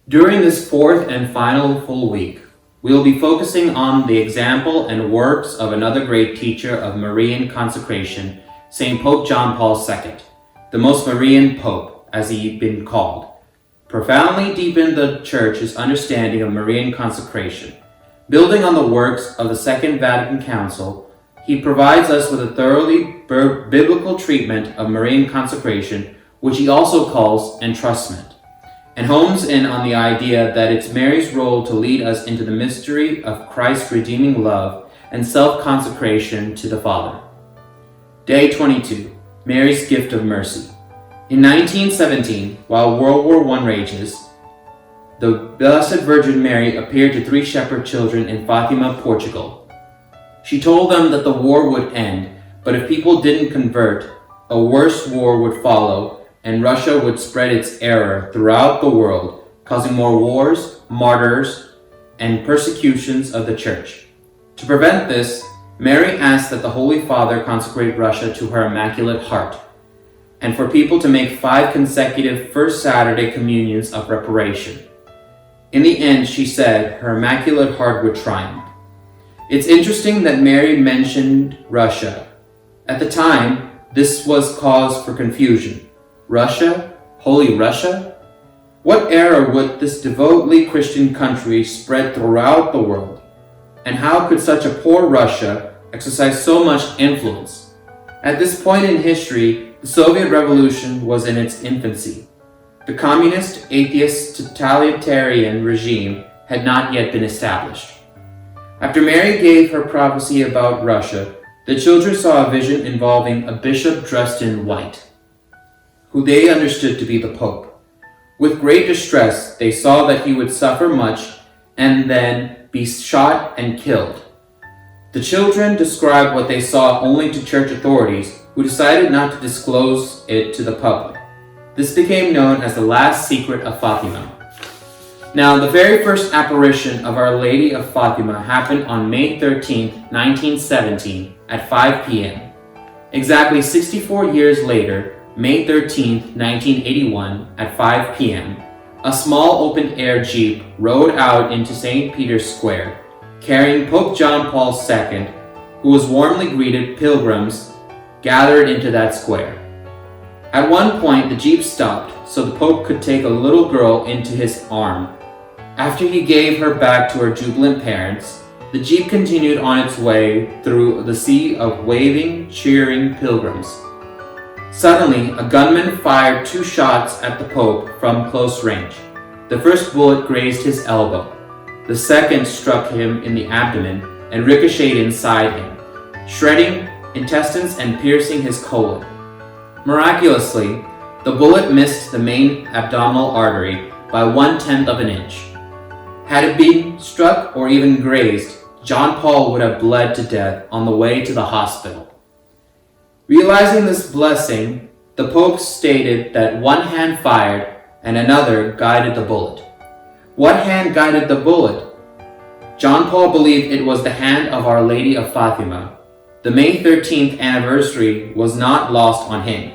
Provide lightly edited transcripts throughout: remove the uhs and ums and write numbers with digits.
During this fourth and final full week, we will be focusing on the example and works of another great teacher of Marian consecration, St. Pope John Paul II, the most Marian Pope, as he's been called. Profoundly deepened the Church's understanding of Marian consecration. Building on the works of the Second Vatican Council, he provides us with a thoroughly biblical treatment of Marian consecration, which he also calls entrustment, and homes in on the idea that it's Mary's role to lead us into the mystery of Christ's redeeming love and self-consecration to the Father. Day 22, Mary's Gift of Mercy. In 1917, while World War I rages, the Blessed Virgin Mary appeared to 3 shepherd children in Fatima, Portugal. She told them that the war would end, but if people didn't convert, a worse war would follow, and Russia would spread its error throughout the world, causing more wars, martyrs, and persecutions of the Church. To prevent this, Mary asked that the Holy Father consecrate Russia to her Immaculate Heart, and for people to make 5 consecutive First Saturday communions of reparation. In the end, she said her Immaculate Heart would triumph. It's interesting that Mary mentioned Russia. At the time, this was cause for confusion. Russia? Holy Russia? What error would this devotedly Christian country spread throughout the world? And how could such a poor Russia exercise so much influence? At this point in history, the Soviet Revolution was in its infancy. The communist, atheist, totalitarian regime had not yet been established. After Mary gave her prophecy about Russia, the children saw a vision involving a bishop dressed in white, who they understood to be the Pope. With great distress, they saw that he would suffer much and then be shot and killed. The children described what they saw only to church authorities, who decided not to disclose it to the public. This became known as the last secret of Fatima. Now, the very first apparition of Our Lady of Fatima happened on May 13, 1917 at 5 p.m. Exactly 64 years later, May 13, 1981 at 5 p.m., a small open-air jeep rode out into St. Peter's Square, carrying Pope John Paul II, who was warmly greeted pilgrims gathered into that square. At one point, the jeep stopped so the Pope could take a little girl into his arm. After he gave her back to her jubilant parents, the jeep continued on its way through the sea of waving, cheering pilgrims. Suddenly, a gunman fired 2 shots at the Pope from close range. The first bullet grazed his elbow. The second struck him in the abdomen and ricocheted inside him, shredding intestines and piercing his colon. Miraculously, the bullet missed the main abdominal artery by 1/10 of an inch. Had it been struck or even grazed, John Paul would have bled to death on the way to the hospital. Realizing this blessing, the Pope stated that one hand fired and another guided the bullet. What hand guided the bullet? John Paul believed it was the hand of Our Lady of Fatima. The May 13th anniversary was not lost on him.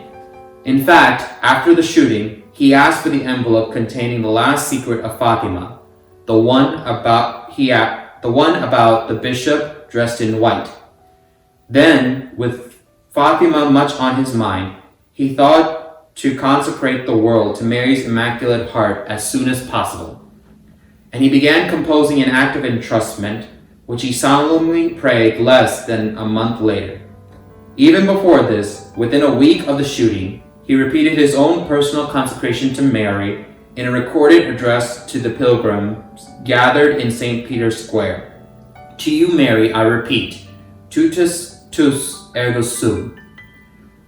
In fact, after the shooting, he asked for the envelope containing the last secret of Fatima, the one about the bishop dressed in white. Then, with Fatima much on his mind, he thought to consecrate the world to Mary's Immaculate Heart as soon as possible. And he began composing an act of entrustment, which he solemnly prayed less than a month later. Even before this, within a week of the shooting, he repeated his own personal consecration to Mary in a recorded address to the pilgrims gathered in St. Peter's Square. To you, Mary, I repeat, tutus tus ergo sum.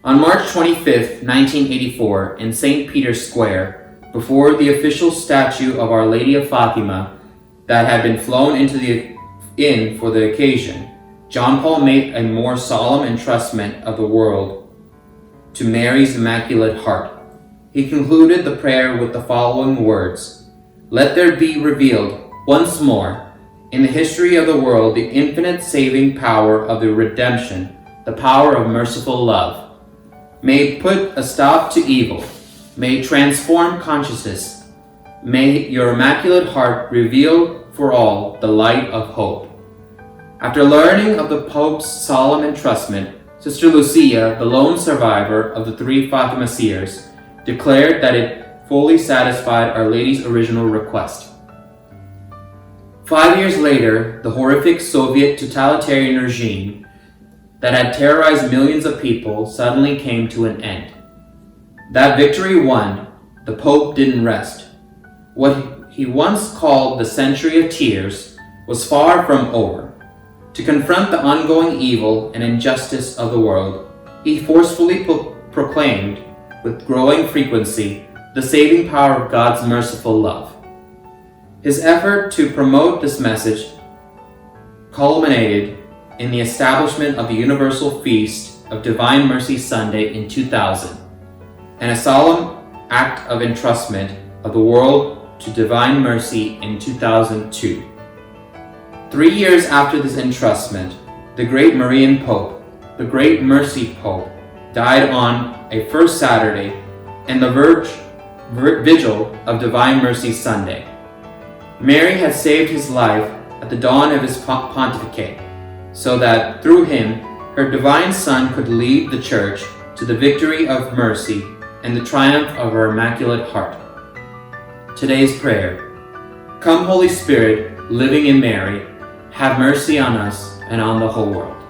On March 25, 1984, in St. Peter's Square, before the official statue of Our Lady of Fatima that had been flown into the inn for the occasion, John Paul made a more solemn entrustment of the world to Mary's Immaculate Heart. He concluded the prayer with the following words: "Let there be revealed once more in the history of the world the infinite saving power of the redemption, the power of merciful love. May put a stop to evil, may transform consciousness, May your Immaculate Heart reveal for all the light of hope. After learning of the Pope's solemn entrustment, Sister Lucia, the lone survivor of the 3 Fatima seers, declared that it fully satisfied Our Lady's original request. 5 years later, the horrific Soviet totalitarian regime that had terrorized millions of people suddenly came to an end. That victory won, the Pope didn't rest. What he once called the Century of Tears was far from over. To confront the ongoing evil and injustice of the world, he forcefully proclaimed, with growing frequency, the saving power of God's merciful love. His effort to promote this message culminated in the establishment of the Universal Feast of Divine Mercy Sunday in 2000, and a solemn act of entrustment of the world to Divine Mercy in 2002. 3 years after this entrustment, the great Marian Pope, the great Mercy Pope, died on a first Saturday and the vigil of Divine Mercy Sunday. Mary had saved his life at the dawn of his pontificate, so that through him, her divine Son could lead the Church to the victory of mercy and the triumph of her Immaculate Heart. Today's prayer. Come, Holy Spirit, living in Mary, have mercy on us and on the whole world.